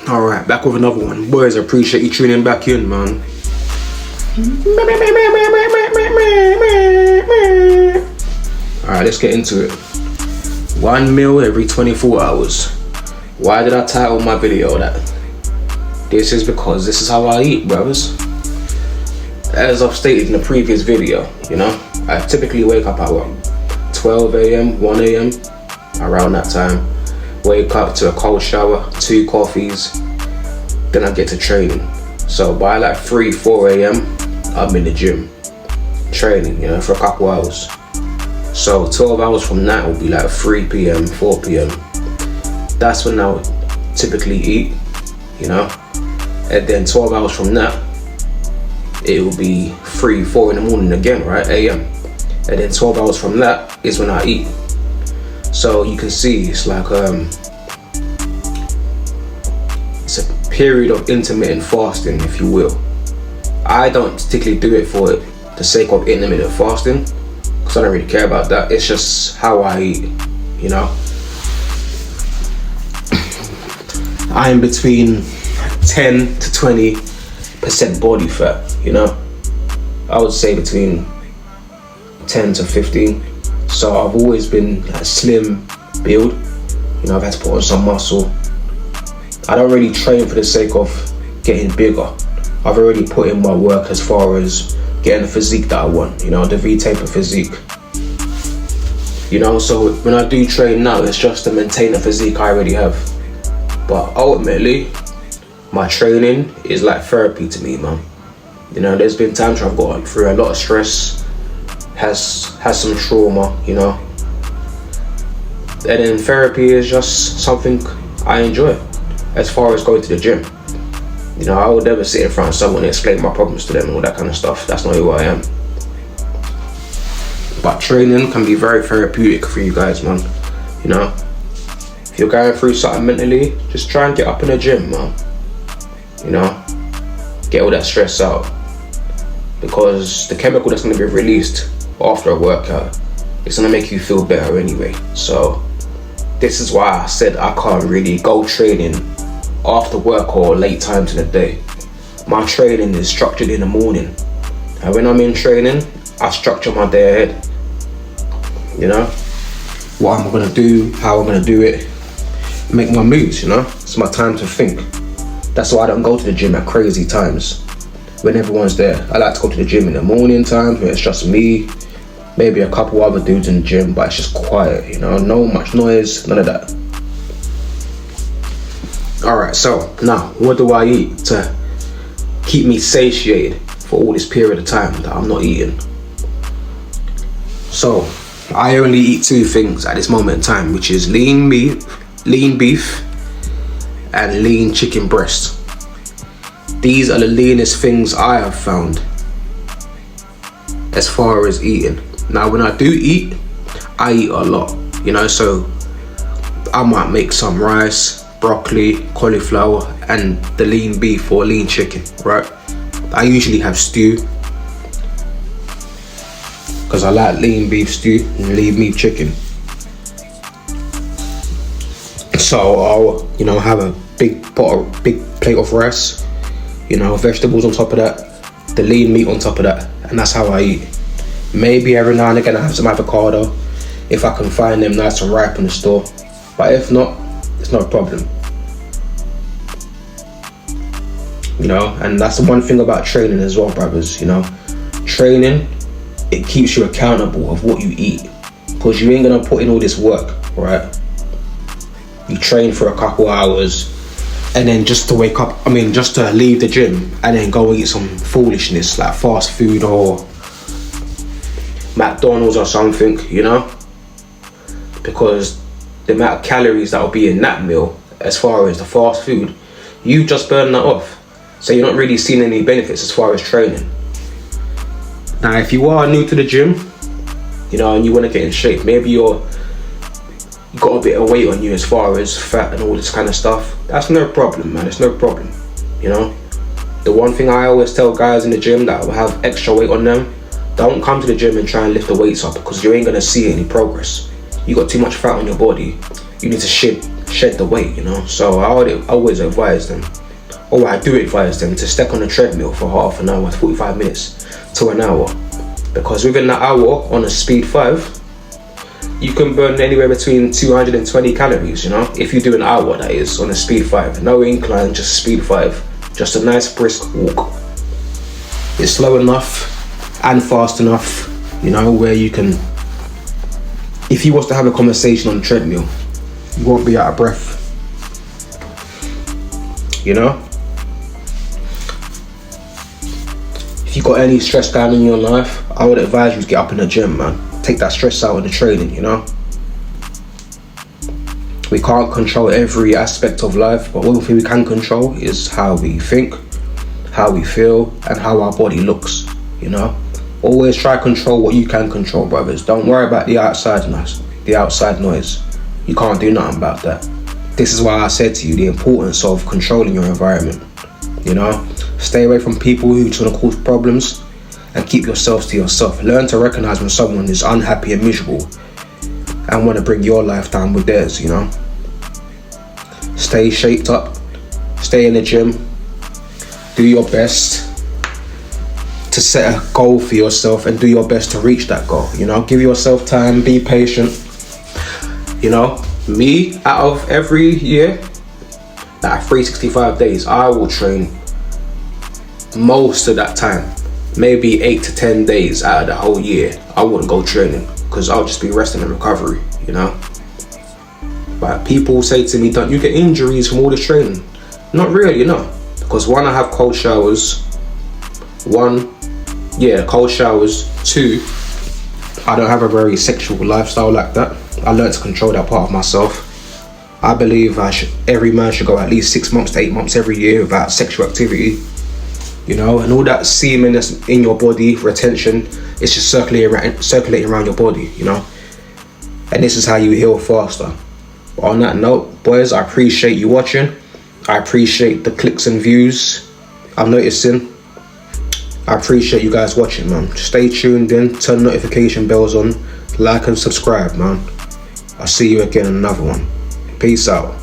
Alright, back with another one. Boys, I appreciate you tuning back in, man. Alright, let's get into it. 1 meal every 24 hours. Why did I title my video that? This is because this is how I eat, brothers. As I've stated in the previous video, you know, I typically wake up at 12 a.m, 1 a.m, around that time. Wake up to a cold shower, 2 coffees, then I get to training. So by like 3, 4 a.m, I'm in the gym, training, you know, for a couple hours. So 12 hours from that will be like 3 p.m, 4 p.m. That's when I would typically eat, you know. And then 12 hours from that, it will be 3, 4 in the morning again, right, a.m. And then 12 hours from that is when I eat. So you can see it's like it's a period of intermittent fasting, if you will. I don't particularly do it for the sake of intermittent fasting, because I don't really care about that. It's just how I eat, you know. I'm between 10 to 20% body fat, you know. I would say between 10 to 15. So I've always been a slim build, you know. I've had to put on some muscle. I don't really train for the sake of getting bigger. I've already put in my work as far as getting the physique that I want, you know, the V-taper physique. You know, so when I do train now, it's just to maintain the physique I already have. But ultimately, my training is like therapy to me, man. You know, there's been times where I've gone through a lot of stress, has some trauma, you know. And then therapy is just something I enjoy as far as going to the gym. You know, I would never sit in front of someone and explain my problems to them and all that kind of stuff. That's not who I am. But training can be very therapeutic for you guys, man. You know, if you're going through something mentally, just try and get up in the gym, man. You know, get all that stress out. Because the chemical that's going to be released after a workout, it's going to make you feel better anyway. So this is why I said I can't really go training after work or late times in the day. My training is structured in the morning, and when I'm in training, I structure my day ahead. You know, what I'm gonna do, how I'm gonna do it, make my moves, you know. It's my time to think. That's why I don't go to the gym at crazy times when everyone's there. I like to go to the gym in the morning times when it's just me, maybe a couple other dudes in the gym, but it's just quiet, you know, no much noise, none of that. Alright, so now what do I eat to keep me satiated for all this period of time that I'm not eating? So I only eat 2 things at this moment in time, which is lean beef and lean chicken breast. These are the leanest things I have found as far as eating. Now when I do eat, I eat a lot, you know, so I might make some rice, broccoli, cauliflower, and the lean beef or lean chicken, right? I usually have stew, because I like lean beef stew and lean beef chicken. So I'll, you know, have a big plate of rice, you know, vegetables on top of that, the lean meat on top of that, and that's how I eat. Maybe every now and again I have some avocado, if I can find them nice and ripe in the store. But if not, it's no problem. You know, and that's the one thing about training as well, brothers, you know. Training, it keeps you accountable of what you eat, because you ain't gonna put in all this work, right? You train for a couple hours and then just to wake up, just to leave the gym and then go and eat some foolishness like fast food or McDonald's or something, you know, because the amount of calories that will be in that meal as far as the fast food, you just burn that off. So you're not really seeing any benefits as far as training. Now, if you are new to the gym, you know, and you want to get in shape, maybe you got a bit of weight on you as far as fat and all this kind of stuff, that's no problem, man. It's no problem, you know. The one thing I always tell guys in the gym that will have extra weight on them, don't come to the gym and try and lift the weights up, because you ain't gonna see any progress. You got too much fat on your body. You need to shed shed the weight, you know. So I would always advise them, or I do advise them, to step on the treadmill for half an hour, 45 minutes to an hour, because within that hour on a speed 5, you can burn anywhere between 220 calories, you know, if you do an hour, that is, on a speed 5. No incline, just speed 5. Just a nice brisk walk. It's slow enough and fast enough, you know, where you can, if you was to have a conversation on the treadmill, you won't be out of breath, you know. If you got any stress going in your life, I would advise you to get up in the gym, man. Take that stress out in the training, you know. We can't control every aspect of life, but one thing we can control is how we think, how we feel, and how our body looks, you know. Always try to control what you can control, brothers. Don't worry about the outside noise. You can't do nothing about that. This is why I said to you the importance of controlling your environment, you know. Stay away from people who try to cause problems, and keep yourselves to yourself. Learn to recognize when someone is unhappy and miserable and want to bring your life down with theirs, you know. Stay shaped up, stay in the gym, do your best to set a goal for yourself and do your best to reach that goal, you know. Give yourself time, be patient, you know. Me, out of every year, that 365 days, I will train most of that time. Maybe 8 to 10 days out of the whole year, I wouldn't go training, because I'll just be resting and recovery, you know. But people say to me, don't you get injuries from all this training? Not really, you know, because one, I have cold showers. Cold showers. 2, I don't have a very sexual lifestyle like that. I learned to control that part of myself. I believe every man should go at least 6 months to 8 months every year without sexual activity. You know, and all that semen that's in your body, retention, it's just circulating around your body, you know. And this is how you heal faster. But on that note, boys, I appreciate you watching. I appreciate the clicks and views I'm noticing. I appreciate you guys watching, man. Stay tuned in, turn notification bells on, like and subscribe, man. I'll see you again in another one. Peace out.